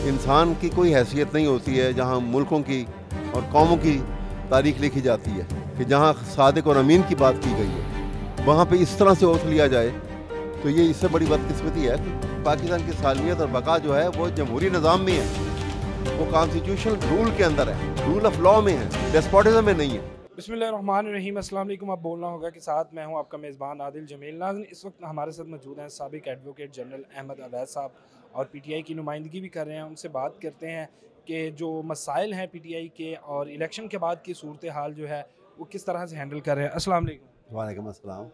इंसान की कोई हैसियत नहीं होती है जहाँ मुल्कों की और कौमों की तारीख लिखी जाती है कि जहाँ सादिक और अमीन की बात की गई है वहाँ पे इस तरह से ओथ लिया जाए, तो ये इससे बड़ी बदकिस्मती है। पाकिस्तान की सालमियत और बका जो है वो जमहूरी निज़ाम में है, वो कॉन्स्टिट्यूशनल रूल के अंदर है, रूल ऑफ लॉ में है, डेस्पोटिज्म में नहीं है। बिस्मिल्लाहिर्रहमानिर्रहीम। अस्सलाम वालेकुम। अब बोलना होगा कि साथ मैं हूं आपका मेज़बान आदिल जमील। नाज़रीन, इस वक्त हमारे साथ मौजूद हैं साबिक एडवोकेट जनरल अहमद अवैस साहब और पीटीआई की नुमाइंदगी भी कर रहे हैं। उनसे बात करते हैं कि जो मसाइल हैं पीटीआई के और इलेक्शन के बाद की सूरत हाल जो है वो किस तरह से हैंडल कर रहे हैं। अस्सलाम वालेकुम वालेकुम अस्सलाम।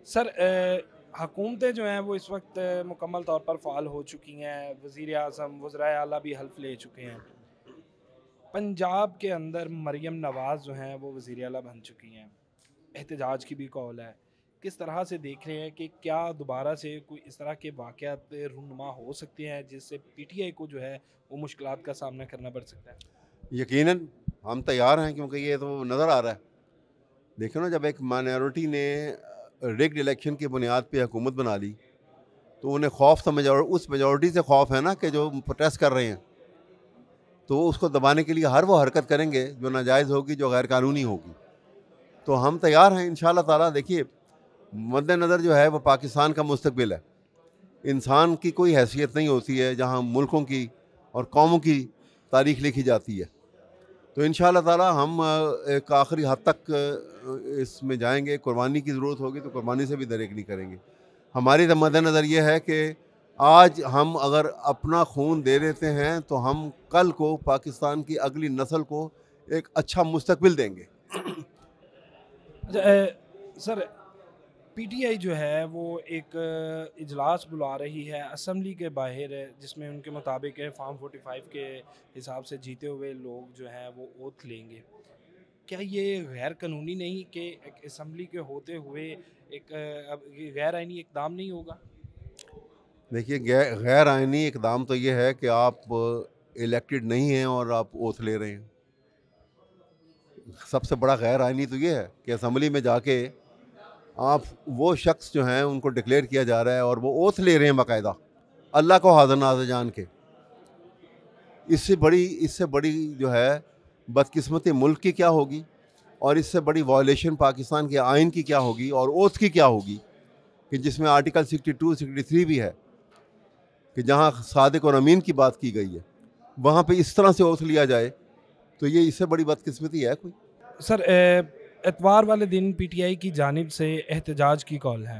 सर। हुकूमतें जो हैं वो इस वक्त मुकम्मल तौर पर फ़ाल हो चुकी हैं। वज़ीर आज़म वज़राए आला भी हल्फ ले चुके हैं। पंजाब के अंदर मरीम नवाज़ जो हैं वो वज़ीर आला बन चुकी हैं। एहतजाज की भी कॉल है। किस तरह से देख रहे हैं कि क्या दोबारा से कोई इस तरह के वाक़यात रूनुमा हो सकते हैं जिससे पीटीआई को जो है वो मुश्किलात का सामना करना पड़ सकता है? यकीनन हम तैयार हैं, क्योंकि ये तो नज़र आ रहा है। देखो ना, जब एक माइनॉरिटी ने रिग्ड इलेक्शन की बुनियाद पे हुकूमत बना ली तो उन्हें खौफ था, उस मेजॉरिटी से खौफ है ना कि जो प्रोटेस्ट कर रहे हैं, तो उसको दबाने के लिए हर वो हरकत करेंगे जो नाजायज़ होगी, जो गैर कानूनी होगी। तो हम तैयार हैं इंशाल्लाह ताला। देखिए, मद्देनज़र जो है वो पाकिस्तान का मुस्तकबिल है। इंसान की कोई हैसियत नहीं होती है जहाँ मुल्कों की और कौमों की तारीख लिखी जाती है। तो इंशाल्लाह ताला हम एक आखिरी हद तक इसमें जाएंगे। कुर्बानी की ज़रूरत होगी तो कुर्बानी से भी दरेक नहीं करेंगे। हमारी तो मद्देनज़र ये है कि आज हम अगर अपना खून दे देते हैं तो हम कल को पाकिस्तान की अगली नस्ल को एक अच्छा मुस्तकबिल देंगे। अच्छा, सर, पीटीआई जो है वो एक इजलास बुला रही है असम्बली के बाहर, जिसमें उनके मुताबिक फार्म 45 के हिसाब से जीते हुए लोग जो हैं वो ओथ लेंगे। क्या ये गैर कानूनी नहीं कि एक असम्बली के होते हुए एक अब ये गैर आइनी इकदाम नहीं होगा? देखिए, गैर आइनी इकदाम तो ये है कि आप इलेक्टेड नहीं हैं और आप ओथ ले रहे हैं। सबसे बड़ा गैर आइनी तो ये है कि असम्बली में जाके आप वो शख्स जो हैं उनको डिक्लेयर किया जा रहा है और वो ओथ ले रहे हैं बाकायदा, अल्लाह को हाज़िर नाज़िर जान के। इससे बड़ी जो है बदकिस्मती मुल्क की क्या होगी, और इससे बड़ी वायलेशन पाकिस्तान के आइन की क्या होगी और ओथ की क्या होगी, कि जिसमें आर्टिकल 62 63 भी है कि जहाँ सादिक और अमीन की बात की गई है वहाँ पे इस तरह से ओथ लिया जाए, तो ये इससे बड़ी बदकिस्मती है कोई? सर, एतवार वाले दिन पीटीआई की जानिब से एहतजाज की कॉल है।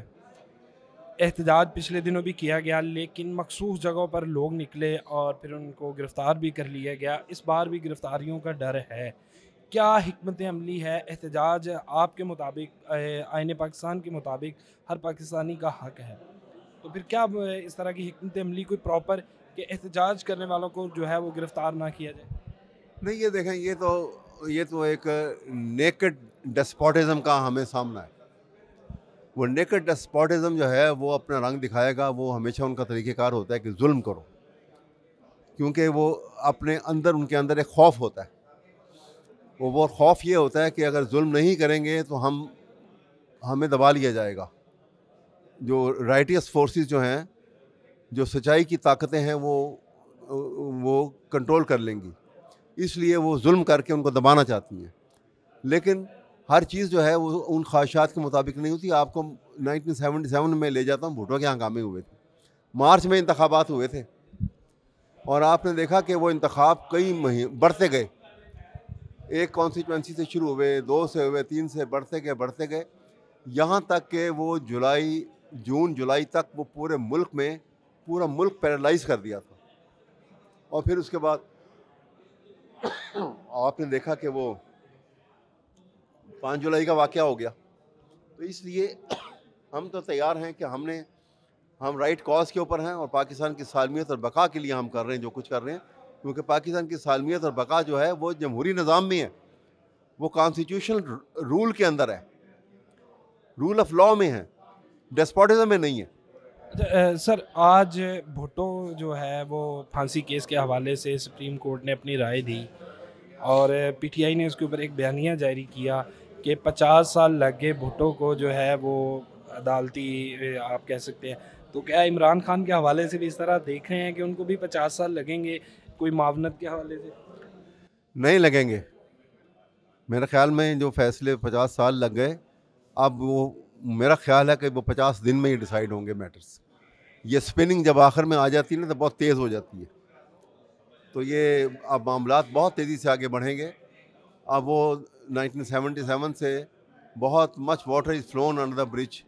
एहतजाज पिछले दिनों भी किया गया, लेकिन मखसूस जगहों पर लोग निकले और फिर उनको गिरफ़्तार भी कर लिया गया। इस बार भी गिरफ़्तारियों का डर है। क्या हिकमत अमली है? एहतजाज आपके मुताबिक, आईन पाकिस्तान के मुताबिक हर पाकिस्तानी का हक है। तो फिर क्या इस तरह की हिकमत अमली कोई प्रॉपर कि एहतजाज करने वालों को जो है वो गिरफ़्तार ना किया जाए? नहीं, ये देखें, ये तो एक नेकेड डेस्पोटिज्म का हमें सामना है। वो नेकेड डेस्पोटिज्म जो है वो अपना रंग दिखाएगा। वो हमेशा उनका तरीक़ेकार होता है कि जुल्म करो, क्योंकि वो अपने अंदर, उनके अंदर एक खौफ होता है। वो खौफ ये होता है कि अगर जुल्म नहीं करेंगे तो हमें दबा लिया जाएगा। जो राइटियस फोर्सेस जो हैं, जो सच्चाई की ताकतें हैं, वो कंट्रोल कर लेंगी। इसलिए वो जुल्म करके उनको दबाना चाहती हैं। लेकिन हर चीज़ जो है वो उन ख्वाहिशात के मुताबिक नहीं होती। आपको 1977 में ले जाता हूँ, भुट्टो के हंगामे हुए थे, मार्च में इंतखाबात हुए थे, और आपने देखा कि वो इंतखाब कई महीने बढ़ते गए। एक कॉन्स्टिट्यूंसी से शुरू हुए, 2 से हुए, 3 से बढ़ते गए, यहाँ तक कि वो जून जुलाई तक वो पूरा मुल्क पैरालाइज कर दिया था। और फिर उसके बाद आपने देखा कि वो 5 जुलाई का वाक़या हो गया। तो इसलिए हम तो तैयार हैं कि हम राइट कॉज के ऊपर हैं, और पाकिस्तान की सालमियत और बका के लिए हम कर रहे हैं जो कुछ कर रहे हैं, क्योंकि पाकिस्तान की सालमियत और बका जो है वो जमहूरी निज़ाम में है, वो कॉन्स्टिट्यूशनल रूल के अंदर है, रूल ऑफ लॉ में है, डेस्पोटिज्म में नहीं है। अच्छा, सर, आज भुट्टो जो है वो फांसी केस के हवाले से सुप्रीम कोर्ट ने अपनी राय दी और पीटीआई ने उसके ऊपर एक बयानिया जारी किया कि 50 साल लग गए भुट्टो को जो है वो अदालती, आप कह सकते हैं, तो क्या इमरान खान के हवाले से भी इस तरह देख रहे हैं कि उनको भी 50 साल लगेंगे कोई मावनत के हवाले से? नहीं लगेंगे। मेरे ख्याल में जो फैसले 50 साल लग गए, अब वो, मेरा ख्याल है कि वो 50 दिन में ही डिसाइड होंगे मैटर्स। ये स्पिनिंग जब आखिर में आ जाती है ना, तो बहुत तेज़ हो जाती है। तो ये अब मामलात बहुत तेज़ी से आगे बढ़ेंगे। अब वो 1977 से बहुत much water is phloem under the bridge.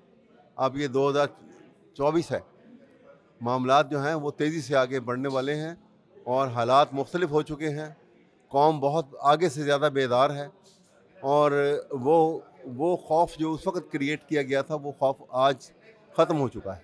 अब ये 2024 है। मामलात जो हैं वो तेज़ी से आगे बढ़ने वाले हैं और हालात मुख्तलिफ हो चुके हैं। कौम बहुत आगे से ज़्यादा बेदार है और वो वो खौफ जो उस वक़्त क्रिएट किया गया था, वो खौफ आज ख़त्म हो चुका है।